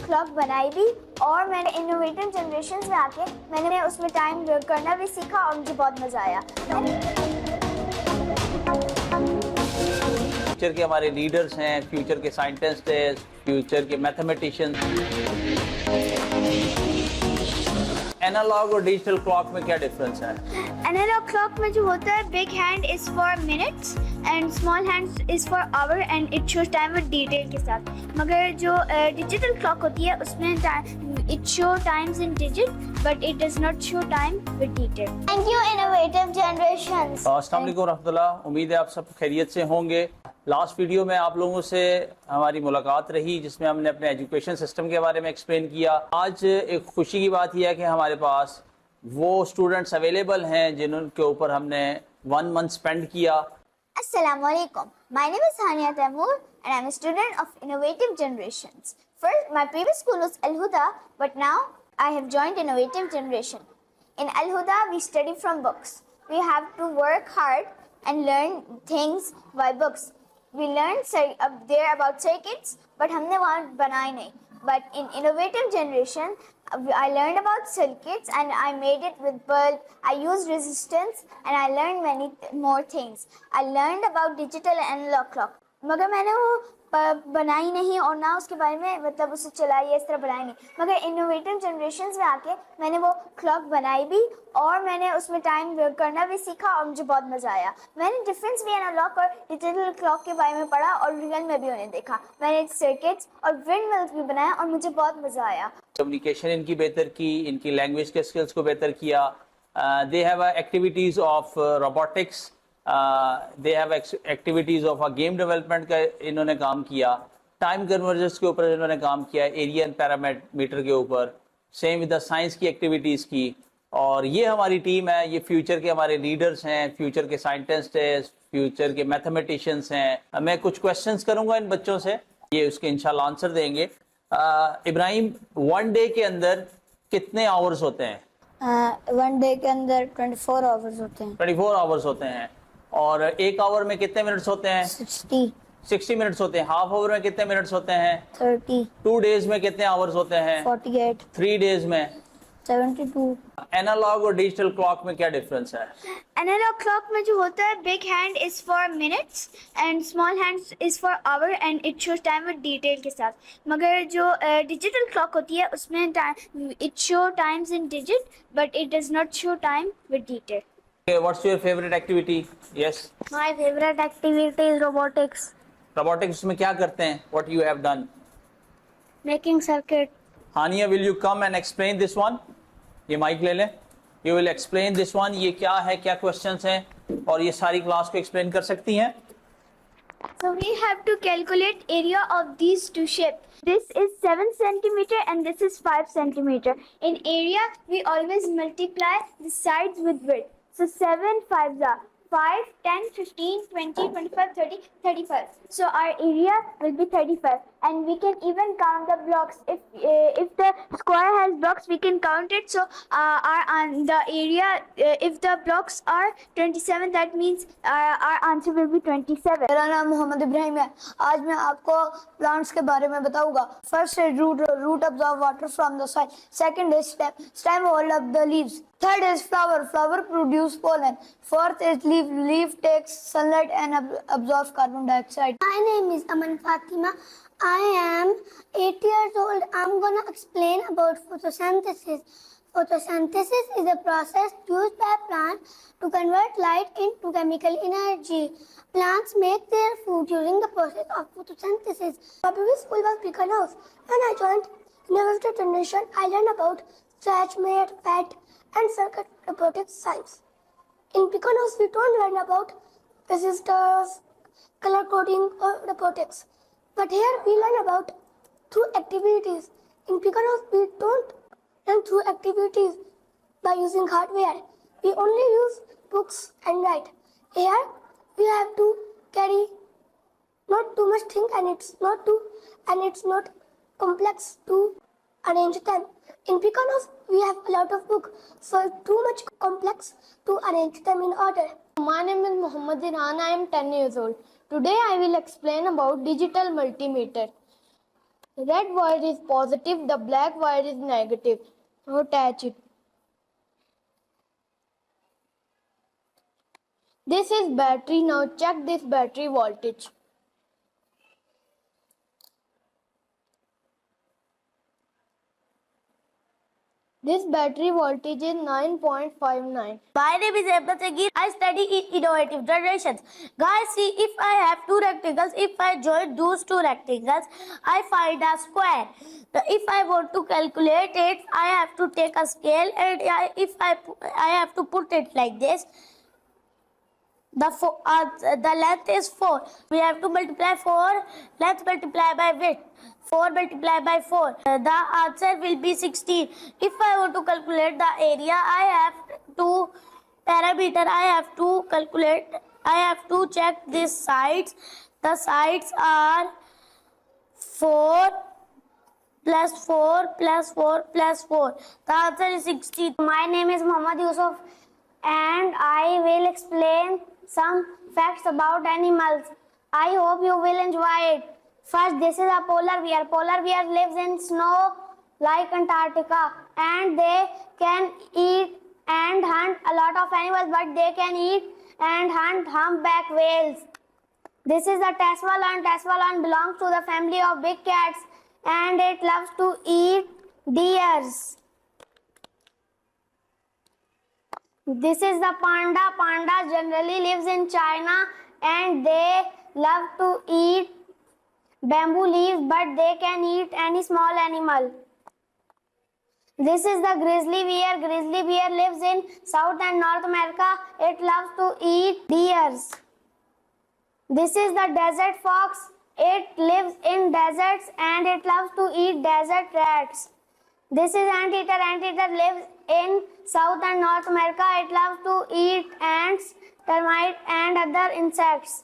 Clock बनाई भी और मैंने इनोवेटिव जनरेशंस में आके मैंने उसमें टाइम करना भी सीखा और मुझे बहुत मज़ा आया। फ्यूचर के हमारे लीडर्स हैं, फ्यूचर के साइंटिस्ट हैं, फ्यूचर के मैथमेटिशियंस। एनालॉग और डिजिटल क्लॉक में क्या डिफरेंस है? एनालॉग क्लॉक में जो होता है big hand is for minutes and small hand is for hour and it shows time with detail के साथ, मगर जो डिजिटल क्लॉक होती है उसमें it show times in digit but it does not show time with detail. Thank you innovative generations. अस्सलाम वालेकुम रहमतुल्लाह, उम्मीद है आप सब खैरियत से होंगे। लास्ट वीडियो में आप लोगों से हमारी मुलाकात रही जिसमें हमने अपने एजुकेशन सिस्टम के बारे में एक्सप्लेन किया। आज एक खुशी की बात यह है कि हमारे पास वो स्टूडेंट्स अवेलेबल हैं जिनके ऊपर हमने 1 मंथ स्पेंड किया। Assalamu alaikum. My name is Hania Taimur and I'm a student of Innovative Generations. First, my previous school was Al Huda, but now I have joined Innovative Generation. In Al Huda, we study from books. We have to work hard and learn things by books. We learned there about circuits, but हमने वहाँ बनाए नहीं. But in Innovative Generation, I learned about circuits and I made it with bulb. I used resistance and I learned many more things. I learned about digital analog clock. मगर मैंने वो बनाई नहीं और ना उसके बारे में मतलब उसे चलाई इस तरह बनाई नहीं, मगर इनोवेटिव जनरेशंस में आके मैंने वो क्लॉक बनाई भी और मैंने उसमें टाइम करना भी सीखा और मुझे बहुत मज़ा आया। मैंने डिफरेंस भी एनालॉग और डिजिटल क्लॉक के बारे में पढ़ा और रियल में भी उन्हें देखा। मैंने सर्किट्स और विंड मिल्स भी बनाया और मुझे बहुत मज़ा आया। कम्युनिकेशन इनकी बेहतर की, इनकी लैंग्वेज के स्किल्स को बेहतर किया। They have activities of robotics, they have activities of game development का इन्होंने काम किया। टाइम कन्वर्जर्स के ऊपर इन्होंने काम किया, एरिया एंड पैरामीटर के ऊपर। सेम विद द साइंस की एक्टिविटीज़ की। और ये हमारी टीम है, ये फ्यूचर के हमारे लीडर्स हैं, फ्यूचर के साइंटिस्ट हैं, फ्यूचर के मैथमेटिशियंस हैं। मैं कुछ क्वेश्चंस करूंगा इन बच्चों से, ये उसके इंशाल्लाह आंसर देंगे। इब्राहिम, 1 डे के अंदर कितने आवर्स होते हैं? 1 डे के अंदर 24 आवर्स होते हैं। 24 आवर्स होते हैं। और 1 आवर में कितने मिनट्स होते हैं? 60 मिनट्स होते हैं। हाफ आवर में कितने मिनट्स होते हैं? 30। 2 डेज में कितने आवर्स होते हैं? 48। 3 डेज में 72। एनालॉग और डिजिटल क्लॉक में क्या डिफरेंस है? एनालॉग क्लॉक में जो होता है big hand is for minutes and small hand is for hour and it shows time with detail के साथ, मगर जो डिजिटल क्लॉक होती है उसमें it show times in digit but it does not show time with detail. What's your favourite activity? Yes, my favourite activity is robotics. Robotics में क्या करते हैं? What you have done? Making circuit. Hania, will you come and explain this one? ये mic ले लें। You will explain this one, ये क्या है, क्या क्वेश्चंस हैं, और ये सारी क्लास को एक्सप्लेन कर सकती हैं? So we have to calculate area of these two shapes. This is 7 centimeter and this is 5 centimeter. In area, we always multiply the sides with width. So 7 5s are 5, 10, 15, 20, 25, 30, 35. So our area will be 35, and we can even count the blocks. If the square has blocks, we can count it. So the area, if the blocks are 27, that means our answer will be 27. मेरा नाम मोहम्मद इब्राहिम है। आज मैं आपको plants के बारे में बताऊंगा। First is root absorb water from the soil. Second is stem hold up the leaves. Third is flower produce pollen. Fourth is leaf takes sunlight and absorbs carbon dioxide. My name is Aman Fatima. I am 8 years old. I'm gonna explain about photosynthesis. Photosynthesis is a process used by plants to convert light into chemical energy. Plants make their food using the process of photosynthesis. My previous school was Beacon House. When I joined Innovative Generation, I learned about stretch, mate, pet, and circuit robotics science. In Beacon House, we don't learn about resistors, color coding, or robotics. But here we learn about through activities. In Beacon House, we don't learn through activities by using hardware. We only use books and write. Here we have to carry not too much thing and it's not complex to arrange them. In Beacon House, we have a lot of books, so it's too much complex to arrange them in order. My name is Muhammad Irhan. I am 10 years old. Today I will explain about digital multimeter. The red wire is positive, the black wire is negative. Now attach it. This is battery. Now check this battery voltage. This battery voltage is 9.59. My name is Ahmed Sagir. I study in Innovative Generations. Guys, see, if I have two rectangles, if I join those two rectangles, I find a square. If I want to calculate it, I have to take a scale and I have to put it like this. The length is 4. We have to multiply 4, length multiply by width. 4 multiply by 4. The answer will be 16. If I want to calculate the area, I have to parameter. I have to calculate. I have to check these sides. The sides are 4 plus 4 plus 4 plus 4. The answer is 16. My name is Muhammad Yusuf and I will explain some facts about animals. I hope you will enjoy it. First, this is a polar bear. Polar bear lives in snow like Antarctica and they can eat and hunt a lot of animals, but they can eat and hunt humpback whales. This is a Tasman. Tasman belongs to the family of big cats and it loves to eat deers. This is the panda. Panda generally lives in China and they love to eat bamboo leaves, but they can eat any small animal. This is the grizzly bear. Grizzly bear lives in South and North America. It loves to eat deers. This is the desert fox. It lives in deserts and it loves to eat desert rats. This is anteater. Anteater lives in South and North America. It loves to eat ants, termites and other insects.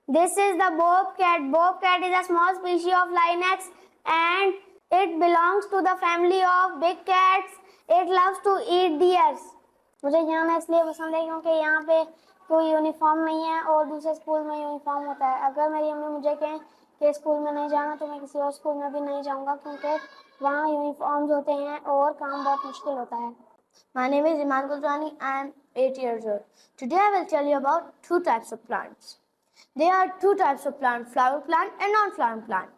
This is the bobcat. Bobcat is a small species of lynx and it belongs to the family of big cats. It loves to eat deers. मुझे यहाँ ना इसलिए पसंद है क्योंकि यहाँ पे कोई यूनिफॉर्म नहीं है और दूसरे स्कूल में यूनिफॉर्म होता है. अगर मेरी अम्मी मुझे कहें कि स्कूल में नहीं जाना तो मैं किसी और स्कूल में भी नहीं जाऊँगा क्योंकि वहाँ यूनिफॉर्म्स होते हैं और काम बहुत मुश्किल होता है. My name is Iman Gulzani. I am 8 years old. Today I will tell you about two types of plants. There are two types of plant, flower plant and non-flowering plant.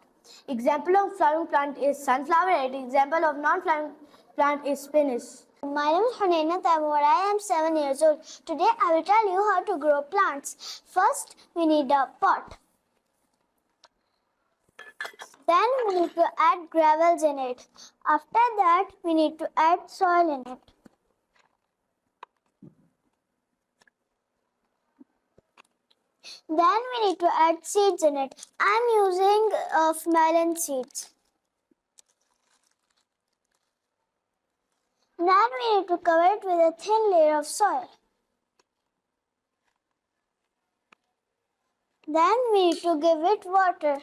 Example of flowering plant is sunflower and example of non-flowering plant is spinach. My name is Hunaina Taimur. I am 7 years old. Today I will tell you how to grow plants. First, we need a pot. Then we need to add gravels in it. After that, we need to add soil in it. Then we need to add seeds in it. I am using melon seeds. Then we need to cover it with a thin layer of soil. Then we need to give it water.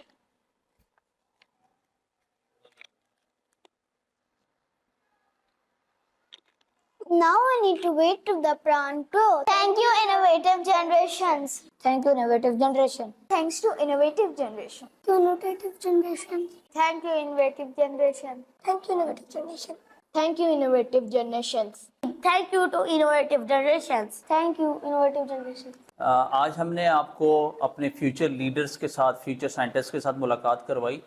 Now we need to wait till the plant grows. Thank you, Innovative Generations. Thank you, Innovative Generation. Thanks to Innovative Generation. Innovative Generation. Thank you, Innovative Generation. Thank you, Innovative Generation. Thank you, Innovative Generations. Thank you to Innovative Generations. Thank you, Innovative Generation. आज हमने आपको अपने future leaders के साथ, future scientist के साथ मुलाकात करवाई.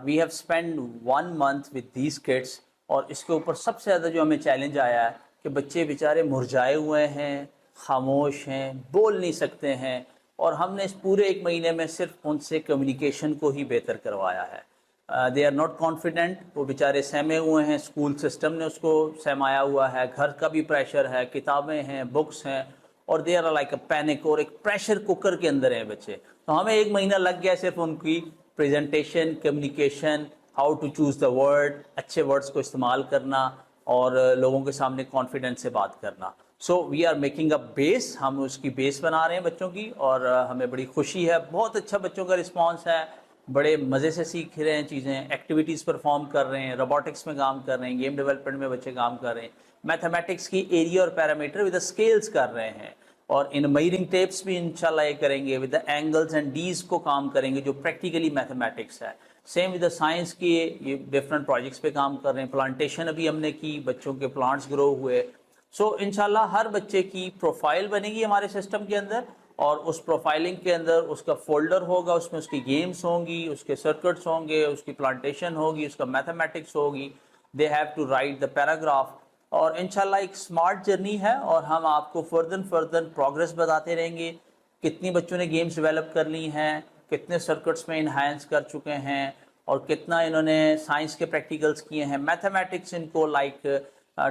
We have spend 1 month with these kids और इसके ऊपर सबसे ज़्यादा जो हमें चैलेंज आया है कि बच्चे बेचारे मुरझाए हुए हैं, खामोश हैं, बोल नहीं सकते हैं और हमने इस पूरे 1 महीने में सिर्फ उनसे कम्युनिकेशन को ही बेहतर करवाया है. They are not confident. वो बेचारे सहमे हुए हैं, स्कूल सिस्टम ने उसको सहमाया हुआ है, घर का भी प्रेशर है, किताबें हैं, बुक्स हैं और they are like a panic और एक प्रेशर कुकर के अंदर हैं बच्चे. तो हमें 1 महीना लग गया सिर्फ उनकी presentation, communication, how to choose the word, अच्छे वर्ड्स को इस्तेमाल करना और लोगों के सामने कॉन्फिडेंस से बात करना. So we are making a base. हम उसकी बेस बना रहे हैं बच्चों की और हमें बड़ी खुशी है. बहुत अच्छा बच्चों का रिस्पांस है, बड़े मज़े से सीख रहे हैं चीज़ें, एक्टिविटीज़ परफॉर्म कर रहे हैं, रोबोटिक्स में काम कर रहे हैं, गेम डेवलपमेंट में बच्चे काम कर रहे हैं, मैथमेटिक्स की एरिया और पैरामीटर विद द स्केल्स कर रहे हैं और इन मेजरिंग टेप्स भी इंशाल्लाह ये करेंगे, विद द एंगल्स एंड डीज को काम करेंगे जो प्रैक्टिकली मैथमेटिक्स है. سیم ود سائنس کی یہ ڈفرینٹ پروجیکٹس پہ کام کر رہے ہیں. پلانٹیشن ابھی ہم نے کی, بچوں کے پلانٹس گرو ہوئے. سو انشاءاللہ ہر بچے کی پروفائل بنے گی ہمارے سسٹم کے اندر, اور اس پروفائلنگ کے اندر اس کا فولڈر ہوگا, اس میں اس کی گیمز ہوں گی, اس کے سرکٹس ہوں گے, اس کی پلانٹیشن ہوگی, اس کا میتھمیٹکس ہوگی. They have to write the paragraph. اور انشاءاللہ ایک سمارٹ جرنی ہے, اور ہم آپ کو فردر پروگرس بتاتے رہیں گے. کتنی بچوں نے گیمز ڈیولپ کر لی ہیں, کتنے سرکٹس میں انہینس کر چکے ہیں, اور کتنا انہوں نے سائنس کے پریکٹیکلز کیے ہیں. میتھمیٹکس ان کو لائک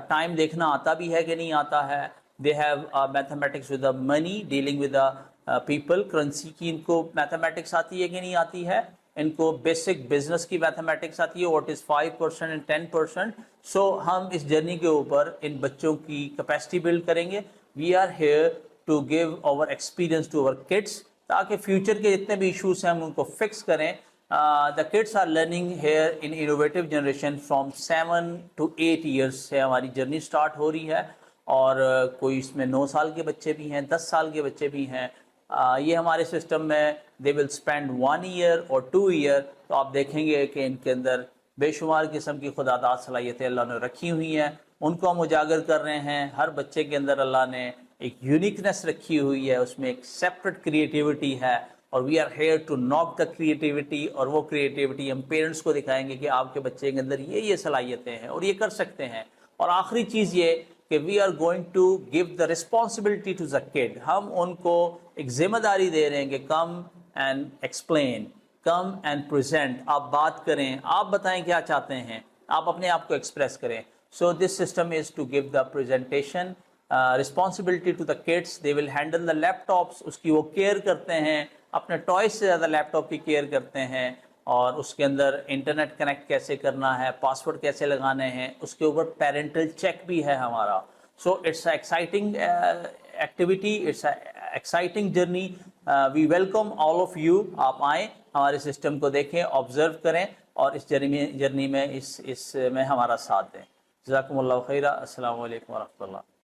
ٹائم دیکھنا آتا بھی ہے کہ نہیں آتا ہے. They have mathematics with the money, dealing with the people. Currency کی ان کو میتھمیٹکس آتی ہے کہ نہیں آتی ہے. ان کو بیسک بزنس کی میتھمیٹکس آتی ہے, واٹ از 5% اینڈ 10%. سو ہم اس جرنی کے اوپر ان بچوں کی کیپیسٹی بلڈ کریں گے. We are here to give our experience to our kids, تاکہ فیوچر کے جتنے بھی ایشوز ہیں ہم ان کو فکس کریں. The kids are learning here in innovative generation from 7 to 8 years سے ہماری جرنی سٹارٹ ہو رہی ہے, اور کوئی اس میں 9 سال کے بچے بھی ہیں, 10 سال کے بچے بھی ہیں. یہ ہمارے سسٹم میں they will spend 1 year or 2 year. تو آپ دیکھیں گے کہ ان کے اندر بے شمار قسم کی خداداد صلاحیتیں اللہ نے رکھی ہوئی ہیں, ان کو ہم اجاگر کر رہے ہیں. ہر بچے کے اندر اللہ نے ایک یونیکنیس رکھی ہوئی ہے, اس میں ایک سیپریٹ کریٹیوٹی ہے, اور وی آر ہیئر ٹو ناک دا کریٹیوٹی. اور وہ کریٹیوٹی ہم پیرنٹس کو دکھائیں گے کہ آپ کے بچے کے اندر یہ صلاحیتیں ہیں اور یہ کر سکتے ہیں. اور آخری چیز یہ کہ we are going to give the responsibility to the kid. ہم ان کو ایک ذمہ داری دے رہے ہیں کہ come and explain, come and present. آپ بات کریں, آپ بتائیں کیا چاہتے ہیں, آپ اپنے آپ کو ایکسپریس کریں. So this system is to give the presentation responsibility to the kids. They will handle the laptops, اس کی وہ کیئر کرتے ہیں, اپنے ٹوائز سے زیادہ لیپ ٹاپ کی کیئر کرتے ہیں, اور اس کے اندر انٹرنیٹ کنیکٹ کیسے کرنا ہے, پاسورڈ کیسے لگانے ہیں, اس کے اوپر پیرنٹل چیک بھی ہے ہمارا. So it's a exciting activity, it's a exciting journey. We welcome all of you. آپ آئیں, ہمارے سسٹم کو دیکھیں, آبزرو کریں, اور اس جرنی میں اس میں ہمارا ساتھ دیں. جزاکم اللہ خیرہ. السلام علیکم ورحمۃ اللہ.